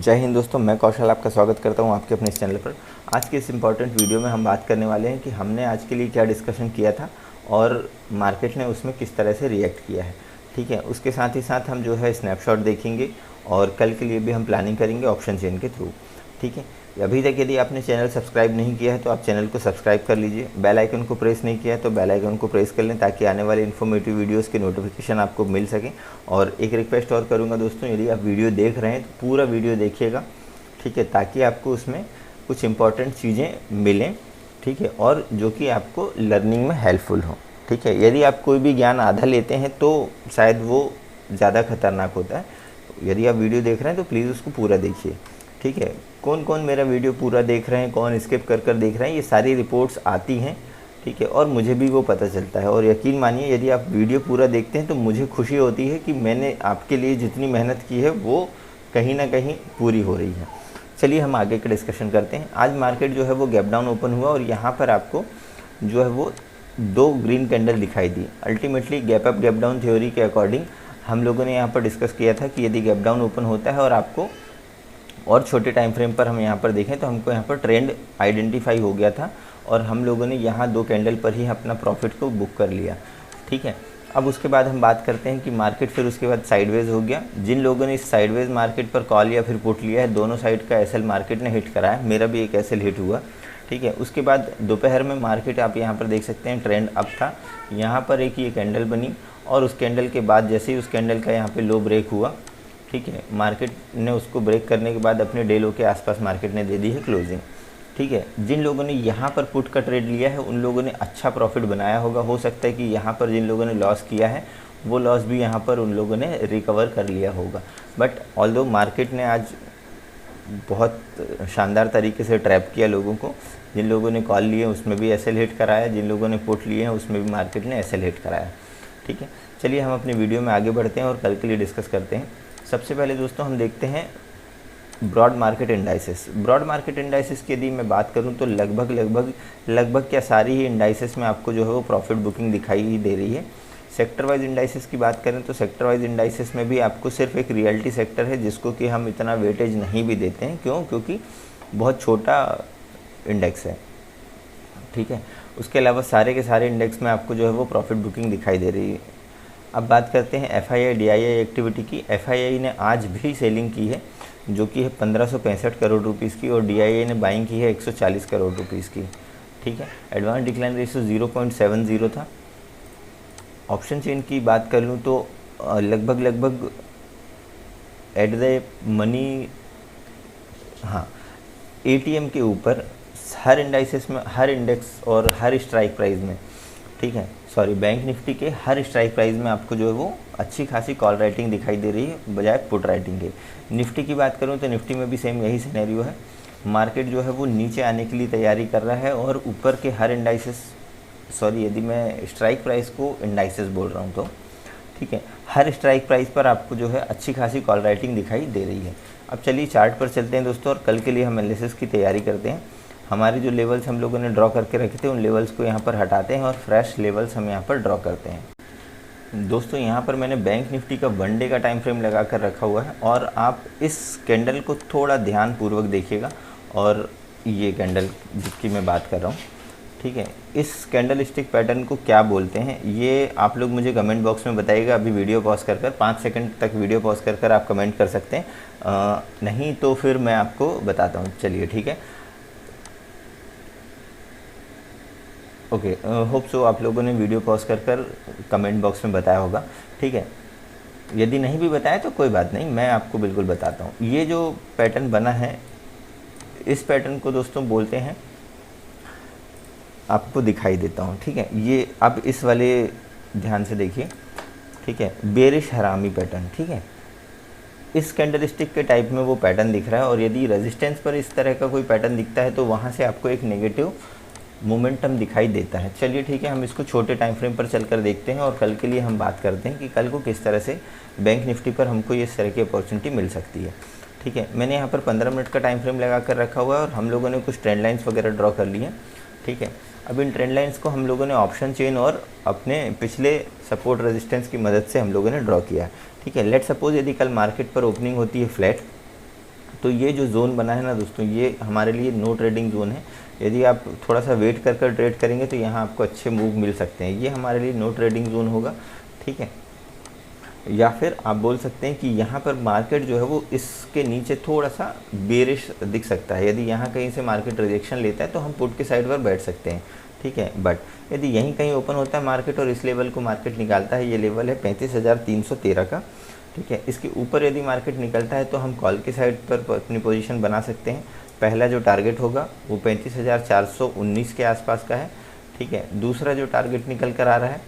जय हिंद दोस्तों, मैं कौशल आपका स्वागत करता हूं आपके अपने इस चैनल पर। आज के इस इम्पॉर्टेंट वीडियो में हम बात करने वाले हैं कि हमने आज के लिए क्या डिस्कशन किया था और मार्केट ने उसमें किस तरह से रिएक्ट किया है। ठीक है, उसके साथ ही साथ हम जो है स्नैपशॉट देखेंगे और कल के लिए भी हम प्लानिंग करेंगे ऑप्शन चेन के थ्रू। ठीक है, अभी तक यदि आपने चैनल सब्सक्राइब नहीं किया है तो आप चैनल को सब्सक्राइब कर लीजिए। बेल आइकन को प्रेस नहीं किया है तो बेल आइकन को प्रेस कर लें ताकि आने वाले इन्फॉर्मेटिव वीडियोस के नोटिफिकेशन आपको मिल सकें। और एक रिक्वेस्ट और करूंगा दोस्तों, यदि आप वीडियो देख रहे हैं तो पूरा वीडियो देखिएगा। ठीक है, ताकि आपको उसमें कुछ इंपॉर्टेंट चीज़ें मिलें। ठीक है, और जो कि आपको लर्निंग में हेल्पफुल हो। ठीक है, यदि आप कोई भी ज्ञान आधा लेते हैं तो शायद वो ज़्यादा खतरनाक होता है। यदि आप वीडियो देख रहे हैं तो प्लीज़ उसको पूरा देखिए। ठीक है, कौन कौन मेरा वीडियो पूरा देख रहे हैं, कौन स्किप कर कर देख रहे हैं, ये सारी रिपोर्ट्स आती हैं। ठीक है, और मुझे भी वो पता चलता है। और यकीन मानिए, यदि आप वीडियो पूरा देखते हैं तो मुझे खुशी होती है कि मैंने आपके लिए जितनी मेहनत की है वो कहीं ना कहीं पूरी हो रही है। चलिए हम आगे का डिस्कशन करते हैं। आज मार्केट जो है वो गैप डाउन ओपन हुआ और यहाँ पर आपको जो है वो दो ग्रीन कैंडल दिखाई दी। Ultimately gap up gap down theory के अकॉर्डिंग हम लोगों ने यहाँ पर डिस्कस किया था कि यदि गैप डाउन ओपन होता है और आपको और छोटे टाइम फ्रेम पर हम यहाँ पर देखें तो हमको यहाँ पर ट्रेंड आइडेंटिफाई हो गया था और हम लोगों ने यहाँ दो कैंडल पर ही अपना प्रॉफिट को बुक कर लिया। ठीक है, अब उसके बाद हम बात करते हैं कि मार्केट फिर उसके बाद साइडवेज हो गया। जिन लोगों ने इस साइडवेज मार्केट पर कॉल या फिर पुट लिया है, दोनों साइड का एसएल मार्केट ने हिट करा है। मेरा भी एक एसएल हिट हुआ। ठीक है, उसके बाद दोपहर में मार्केट आप यहाँ पर देख सकते हैं ट्रेंड अप था। यहाँ पर एक ये कैंडल बनी और उस कैंडल के बाद जैसे ही उस कैंडल का यहाँ पे लो ब्रेक हुआ, ठीक है, मार्केट ने उसको ब्रेक करने के बाद अपने डे लो के आसपास मार्केट ने दे दी है क्लोजिंग। ठीक है, जिन लोगों ने यहाँ पर पुट का ट्रेड लिया है उन लोगों ने अच्छा प्रॉफिट बनाया होगा। हो सकता है कि यहाँ पर जिन लोगों ने लॉस किया है वो लॉस भी यहाँ पर उन लोगों ने रिकवर कर लिया होगा। बट ऑल्दो मार्केट ने आज बहुत शानदार तरीके से ट्रैप किया लोगों को। जिन लोगों ने कॉल लिए उसमें भी एसएल हिट कराया, जिन लोगों ने पुट लिए हैं उसमें भी मार्केट ने एसएल हिट कराया। ठीक है, चलिए हम अपनी वीडियो में आगे बढ़ते हैं और कल के लिए डिस्कस करते हैं। सबसे पहले दोस्तों हम देखते हैं broad market indices. Broad market indices की यदि मैं बात करूं तो लगभग क्या सारी ही इंडाइसेस में आपको जो है वो प्रॉफिट बुकिंग दिखाई ही दे रही है। सेक्टर वाइज इंडाइसेस की बात करें तो सेक्टर वाइज इंडाइसेस में भी आपको सिर्फ एक रियल्टी सेक्टर है जिसको कि हम इतना वेटेज नहीं भी देते हैं। क्यों? क्योंकि बहुत छोटा इंडेक्स है। ठीक है, उसके अलावा सारे के सारे इंडेक्स में आपको जो है वो प्रॉफिट बुकिंग दिखाई दे रही है। अब बात करते हैं FII DII एक्टिविटी की। FII ने आज भी सेलिंग की है जो कि है 1565 करोड़ रुपीज़ की और DII ने बाइंग की है 140 करोड़ रुपीज़ की। ठीक है, एडवांस डिक्लाइन रेशियो 0.70 था। ऑप्शन चेन की बात कर लूँ तो लगभग एट द मनी, हाँ, ATM के ऊपर हर इंडाइसेस में, हर इंडेक्स और हर स्ट्राइक प्राइस में, ठीक है, सॉरी, बैंक निफ्टी के हर स्ट्राइक प्राइस में आपको जो है वो अच्छी खासी कॉल राइटिंग दिखाई दे रही है बजाय पुट राइटिंग के। निफ्टी की बात करूं तो निफ्टी में भी सेम यही सिनेरियो है। मार्केट जो है वो नीचे आने के लिए तैयारी कर रहा है और ऊपर के हर इंडाइसेस, सॉरी यदि मैं स्ट्राइक प्राइस को इंडाइसेस बोल रहा हूँ तो ठीक है, हर स्ट्राइक प्राइस पर आपको जो है अच्छी खासी कॉल राइटिंग दिखाई दे रही है। अब चलिए चार्ट पर चलते हैं दोस्तों और कल के लिए हम एनालिसिस की तैयारी करते हैं। हमारे जो लेवल्स हम लोगों ने ड्रॉ करके रखे थे उन लेवल्स को यहाँ पर हटाते हैं और फ्रेश लेवल्स हम यहाँ पर ड्रॉ करते हैं। दोस्तों यहाँ पर मैंने बैंक निफ्टी का 1 डे का टाइम फ्रेम लगा कर रखा हुआ है और आप इस कैंडल को थोड़ा ध्यानपूर्वक देखिएगा। और ये कैंडल जिसकी मैं बात कर रहा हूँ, ठीक है, इस कैंडल स्टिक पैटर्न को क्या बोलते हैं ये आप लोग मुझे कमेंट बॉक्स में बताइएगा। अभी वीडियो पॉज कर 5 सेकंड तक वीडियो पॉज कर आप कमेंट कर सकते हैं, नहीं तो फिर मैं आपको बताता हूँ। चलिए ठीक है, ओके, होप सो आप लोगों ने वीडियो पॉज कर कमेंट बॉक्स में बताया होगा। ठीक है, यदि नहीं भी बताया तो कोई बात नहीं, मैं आपको बिल्कुल बताता हूँ। ये जो पैटर्न बना है, इस पैटर्न को दोस्तों बोलते हैं, आपको दिखाई देता हूँ। ठीक है, ये अब इस वाले ध्यान से देखिए। ठीक है, बेरिश हरामी पैटर्न। ठीक है, इस कैंडल स्टिक के टाइप में वो पैटर्न दिख रहा है और यदि रेजिस्टेंस पर इस तरह का कोई पैटर्न दिखता है तो वहाँ से आपको एक नेगेटिव मोमेंटम दिखाई देता है। चलिए ठीक है, हम इसको छोटे टाइम फ्रेम पर चलकर देखते हैं और कल के लिए हम बात करते हैं कि कल को किस तरह से बैंक निफ्टी पर हमको ये इस तरह की अपॉर्चुनिटी मिल सकती है। ठीक है, मैंने यहाँ पर 15 मिनट का टाइम फ्रेम लगा कर रखा हुआ है और हम लोगों ने कुछ ट्रेंड लाइन्स वगैरह ड्रॉ कर लिए हैं। ठीक है, अब इन ट्रेंड लाइन्स को हम लोगों ने ऑप्शन चेन और अपने पिछले सपोर्ट रेजिस्टेंस की मदद से हम लोगों ने ड्रॉ किया है। ठीक है, लेट सपोज यदि कल मार्केट पर ओपनिंग होती है फ्लैट, तो ये जो जोन बना है ना दोस्तों, ये हमारे लिए नो ट्रेडिंग जोन है। यदि आप थोड़ा सा वेट कर कर ट्रेड करेंगे तो यहाँ आपको अच्छे मूव मिल सकते हैं। ये हमारे लिए नो ट्रेडिंग जोन होगा, ठीक है। या फिर आप बोल सकते हैं कि यहाँ पर मार्केट जो है वो इसके नीचे थोड़ा सा बेरिश दिख सकता है। यदि यहाँ कहीं से मार्केट रिजेक्शन लेता है तो हम पुट के साइड पर बैठ सकते हैं, ठीक है। बट यदि यहीं कहीं ओपन होता है मार्केट और इस लेवल को मार्केट निकालता है, ये लेवल है 35,313 का, ठीक है। इसके ऊपर यदि मार्केट निकलता है तो हम कॉल के साइड पर अपनी पोजीशन बना सकते हैं। पहला जो टारगेट होगा वो 35,419 के आसपास का है, ठीक है। दूसरा जो टारगेट निकल कर आ रहा है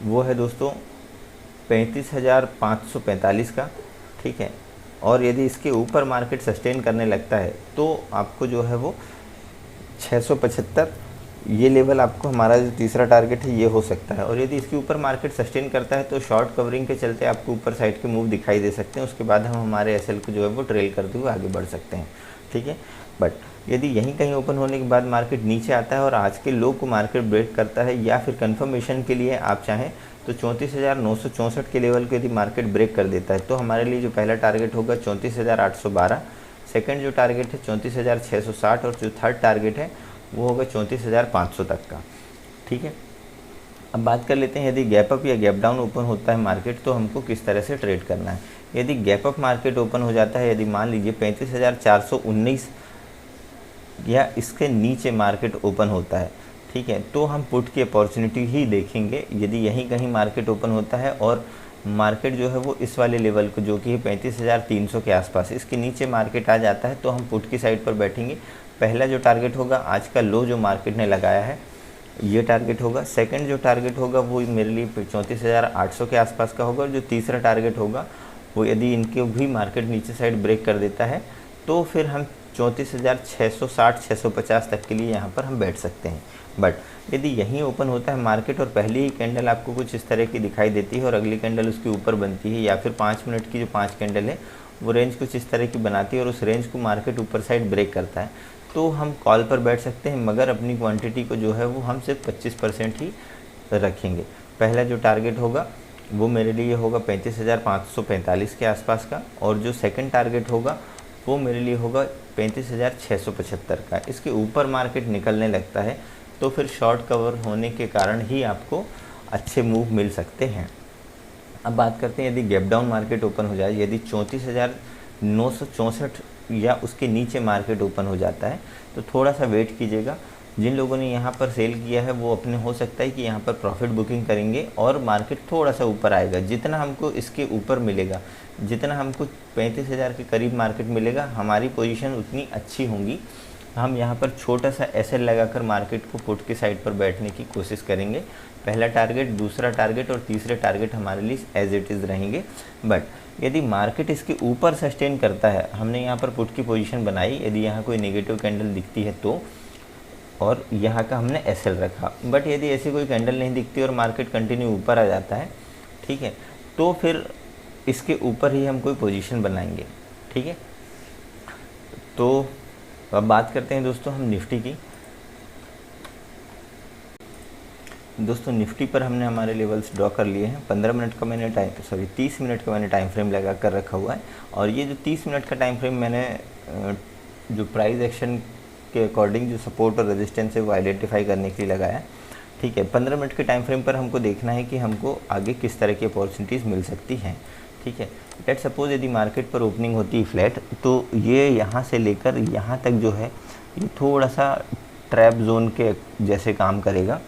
वो है दोस्तों 35,545 का, ठीक है। और यदि इसके ऊपर मार्केट सस्टेन करने लगता है तो आपको जो है वो 675, ये लेवल आपको हमारा जो तीसरा टारगेट है ये हो सकता है। और यदि इसके ऊपर मार्केट सस्टेन करता है तो शॉर्ट कवरिंग के चलते आपको ऊपर साइड के मूव दिखाई दे सकते हैं। उसके बाद हम हमारे एसएल को जो है वो ट्रेल करते हुए आगे बढ़ सकते हैं, ठीक है। बट यदि यहीं कहीं ओपन होने के बाद मार्केट नीचे आता है और आज के लो को मार्केट ब्रेक करता है, या फिर कंफर्मेशन के लिए आप चाहें तो 34,964 के लेवल को यदि मार्केट ब्रेक कर देता है तो हमारे लिए जो पहला टारगेट होगा 34,812, सेकंड जो टारगेट है 34,660 और जो थर्ड टारगेट है वो होगा 34,500 तक का, ठीक है। अब बात कर लेते हैं यदि गैप अप या गैप डाउन ओपन होता है मार्केट तो हमको किस तरह से ट्रेड करना है। यदि गैप अप मार्केट ओपन हो जाता है, यदि मान लीजिए 35,419 या इसके नीचे मार्केट ओपन होता है, ठीक है, तो हम पुट की अपॉर्चुनिटी ही देखेंगे। यदि यहीं कहीं मार्केट ओपन होता है और मार्केट जो है वो इस वाले लेवल को जो कि है 35,300 के आसपास, इसके नीचे मार्केट आ जाता है तो हम पुट की साइड पर बैठेंगे। पहला जो टारगेट होगा आज का लो जो मार्केट ने लगाया है ये टारगेट होगा। सेकंड जो टारगेट होगा वो मेरे लिए 34,800 के आसपास का होगा। और जो तीसरा टारगेट होगा वो यदि इनके भी मार्केट नीचे साइड ब्रेक कर देता है तो फिर हम 34,660-650 तक के लिए यहाँ पर हम बैठ सकते हैं। बट यदि यहीं ओपन होता है मार्केट और पहली ही कैंडल आपको कुछ इस तरह की दिखाई देती है और अगली कैंडल उसके ऊपर बनती है, या फिर 5 मिनट की जो 5 कैंडल है वो रेंज कुछ इस तरह की बनाती है और उस रेंज को मार्केट ऊपर साइड ब्रेक करता है, तो हम कॉल पर बैठ सकते हैं। मगर अपनी क्वांटिटी को जो है वो हम सिर्फ 25% ही रखेंगे। पहला जो टारगेट होगा वो मेरे लिए होगा 35,545 के आसपास का, और जो सेकंड टारगेट होगा वो मेरे लिए होगा 35,675 का। इसके ऊपर मार्केट निकलने लगता है तो फिर शॉर्ट कवर होने के कारण ही आपको अच्छे मूव मिल सकते हैं। अब बात करते हैं यदि गैप डाउन मार्केट ओपन हो जाए, यदि 34,964 या उसके नीचे मार्केट ओपन हो जाता है तो थोड़ा सा वेट कीजिएगा। जिन लोगों ने यहाँ पर सेल किया है वो अपने हो सकता है कि यहाँ पर प्रॉफिट बुकिंग करेंगे और मार्केट थोड़ा सा ऊपर आएगा। जितना हमको इसके ऊपर मिलेगा, जितना हमको 35,000 के करीब मार्केट मिलेगा, हमारी पोजीशन उतनी अच्छी होंगी। हम यहाँ पर छोटा सा एसएल लगाकर मार्केट को पुट के साइड पर बैठने की कोशिश करेंगे। पहला टारगेट, दूसरा टारगेट और तीसरे टारगेट हमारे लिए एज इट इज़ रहेंगे। बट यदि मार्केट इसके ऊपर सस्टेन करता है, हमने यहाँ पर पुट की पोजीशन बनाई, यदि यहाँ कोई नेगेटिव कैंडल दिखती है तो, और यहाँ का हमने एसएल रखा। बट यदि ऐसी कोई कैंडल नहीं दिखती और मार्केट कंटिन्यू ऊपर आ जाता है, ठीक है, तो फिर इसके ऊपर ही हम कोई पोजीशन बनाएंगे, ठीक है। तो अब बात करते हैं दोस्तों हम निफ्टी की। दोस्तों निफ्टी पर हमने हमारे लेवल्स ड्रॉ कर लिए हैं। 15 मिनट का मैंने 30 मिनट का मैंने टाइम फ्रेम लगा कर रखा हुआ है। और ये जो 30 मिनट का टाइम फ्रेम मैंने जो प्राइस एक्शन के अकॉर्डिंग जो सपोर्ट और रेजिस्टेंस है वो आइडेंटिफाई करने के लिए लगाया है, ठीक है। 15 मिनट के टाइम फ्रेम पर हमको देखना है कि हमको आगे किस तरह की अपॉर्चुनिटीज़ मिल सकती हैं, ठीक है। लेट सपोज यदि मार्केट पर ओपनिंग होती है फ्लैट, तो ये यहाँ से लेकर यहाँ तक जो है ये थोड़ा सा ट्रैप जोन के जैसे काम करेगा,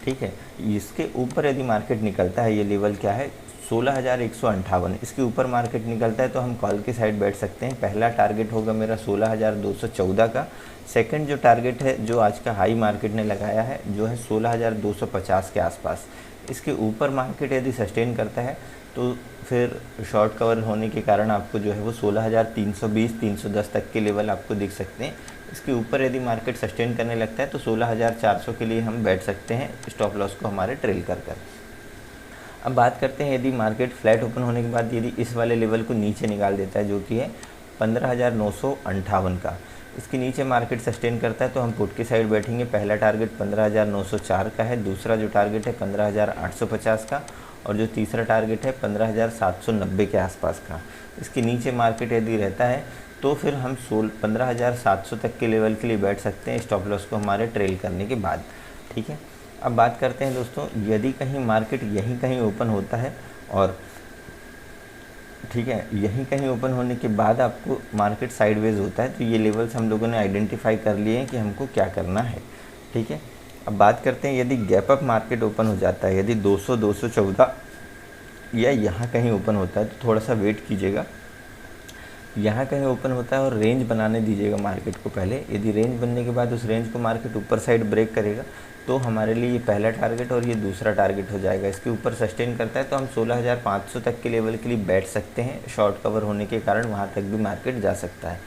ठीक है। इसके ऊपर यदि मार्केट निकलता है, ये लेवल क्या है 16,158, इसके ऊपर मार्केट निकलता है तो हम कॉल के साइड बैठ सकते हैं। पहला टारगेट होगा मेरा 16,214 का। सेकंड जो टारगेट है जो आज का हाई मार्केट ने लगाया है जो है 16,250 के आसपास, इसके ऊपर मार्केट यदि सस्टेन करता है तो फिर शॉर्ट कवर होने के कारण आपको जो है वो 16,320-310 तक के लेवल आपको दिख सकते हैं। इसके ऊपर यदि मार्केट सस्टेन करने लगता है तो 16,400 के लिए हम बैठ सकते हैं स्टॉप लॉस को हमारे ट्रेल कर। अब बात करते हैं यदि मार्केट फ्लैट ओपन होने के बाद यदि इस वाले लेवल को नीचे निकाल देता है जो कि है 15,958 का, इसके नीचे मार्केट सस्टेन करता है तो हम पुट की साइड बैठेंगे। पहला टारगेट 15,904 का है, दूसरा जो टारगेट है 15,850 का, और जो तीसरा टारगेट है 15,790 के आसपास का। इसके नीचे मार्केट यदि रहता है तो फिर हम 15,700 तक के लेवल के लिए बैठ सकते हैं स्टॉप लॉस को हमारे ट्रेल करने के बाद। ठीक है, अब बात करते हैं दोस्तों, यदि कहीं मार्केट यहीं कहीं ओपन होता है और ठीक है, यहीं कहीं ओपन होने के बाद आपको मार्केट साइडवेज होता है, तो ये लेवल्स हम लोगों ने आइडेंटिफाई कर लिए हैं कि हमको क्या करना है। ठीक है, अब बात करते हैं यदि गैप अप मार्केट ओपन हो जाता है, यदि 200, 214 या यहाँ कहीं ओपन होता है तो थोड़ा सा वेट कीजिएगा। यहाँ कहीं ओपन होता है और रेंज बनाने दीजिएगा मार्केट को पहले। यदि रेंज बनने के बाद उस रेंज को मार्केट ऊपर साइड ब्रेक करेगा तो हमारे लिए ये पहला टारगेट और ये दूसरा टारगेट हो जाएगा। इसके ऊपर सस्टेन करता है तो हम 16,500 तक के लेवल के लिए बैठ सकते हैं। शॉर्ट कवर होने के कारण वहाँ तक भी मार्केट जा सकता है।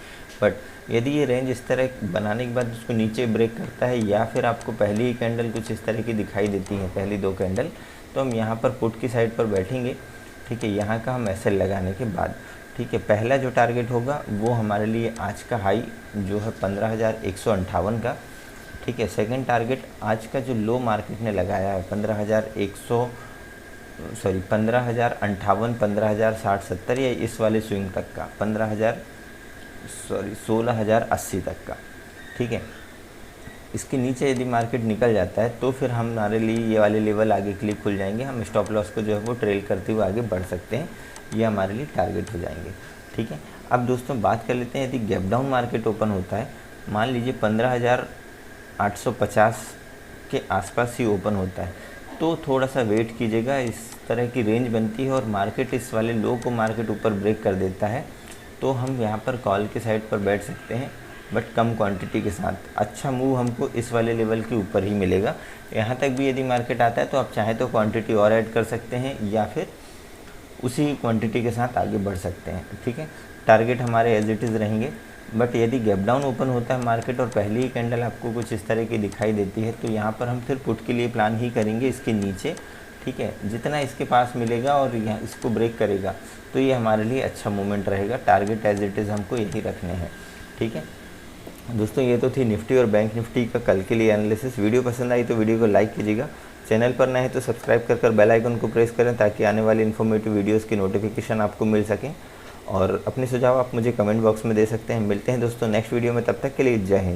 बट यदि ये रेंज इस तरह बनाने के बाद उसको नीचे ब्रेक करता है या फिर आपको पहली ही कैंडल कुछ इस तरह की दिखाई देती है, पहली 2 कैंडल, तो हम यहाँ पर पुट की साइड पर बैठेंगे। ठीक है, यहाँ का हम एसएल लगाने के बाद। ठीक है, पहला जो टारगेट होगा वो हमारे लिए आज का हाई जो है 15,158 का। ठीक है, सेकंड टारगेट आज का जो लो मार्केट ने लगाया है 15,058, 15,060, 70 या इस वाले स्विंग तक का 16,080 तक का। ठीक है, इसके नीचे यदि मार्केट निकल जाता है तो फिर हमारे लिए ये वाले लेवल आगे के लिए खुल जाएंगे। हम स्टॉप लॉस को जो है वो ट्रेल करते हुए आगे बढ़ सकते हैं। ये हमारे लिए टारगेट हो जाएंगे। ठीक है, अब दोस्तों बात कर लेते हैं यदि गैप डाउन मार्केट ओपन होता है, मान लीजिए 15,850 के आसपास ही ओपन होता है, तो थोड़ा सा वेट कीजिएगा। इस तरह की रेंज बनती है और मार्केट इस वाले लो को मार्केट ऊपर ब्रेक कर देता है तो हम यहाँ पर कॉल के साइड पर बैठ सकते हैं, बट कम क्वांटिटी के साथ। अच्छा मूव हमको इस वाले लेवल के ऊपर ही मिलेगा। यहाँ तक भी यदि मार्केट आता है तो आप चाहें तो क्वांटिटी और ऐड कर सकते हैं या फिर उसी क्वांटिटी के साथ आगे बढ़ सकते हैं। ठीक है, टारगेट हमारे एज इट इज़ रहेंगे। बट यदि गैप डाउन ओपन होता है मार्केट और पहली ही कैंडल आपको कुछ इस तरह की दिखाई देती है तो यहाँ पर हम फिर पुट के लिए प्लान ही करेंगे इसके नीचे। ठीक है, जितना इसके पास मिलेगा और यहाँ इसको ब्रेक करेगा तो ये हमारे लिए अच्छा मूवमेंट रहेगा। टारगेट एज इट इज़ हमको यही रखने हैं। ठीक है दोस्तों, ये तो थी निफ्टी और बैंक निफ्टी का कल के लिए एनालिसिस। वीडियो पसंद आई तो वीडियो को लाइक कीजिएगा। चैनल पर नए हैं तो सब्सक्राइब कर बेल आइकन को प्रेस करें ताकि आने वाली इन्फॉर्मेटिव वीडियोस की नोटिफिकेशन आपको मिल सकें। और अपने सुझाव आप मुझे कमेंट बॉक्स में दे सकते हैं। मिलते हैं दोस्तों नेक्स्ट वीडियो में, तब तक के लिए जय हिंद।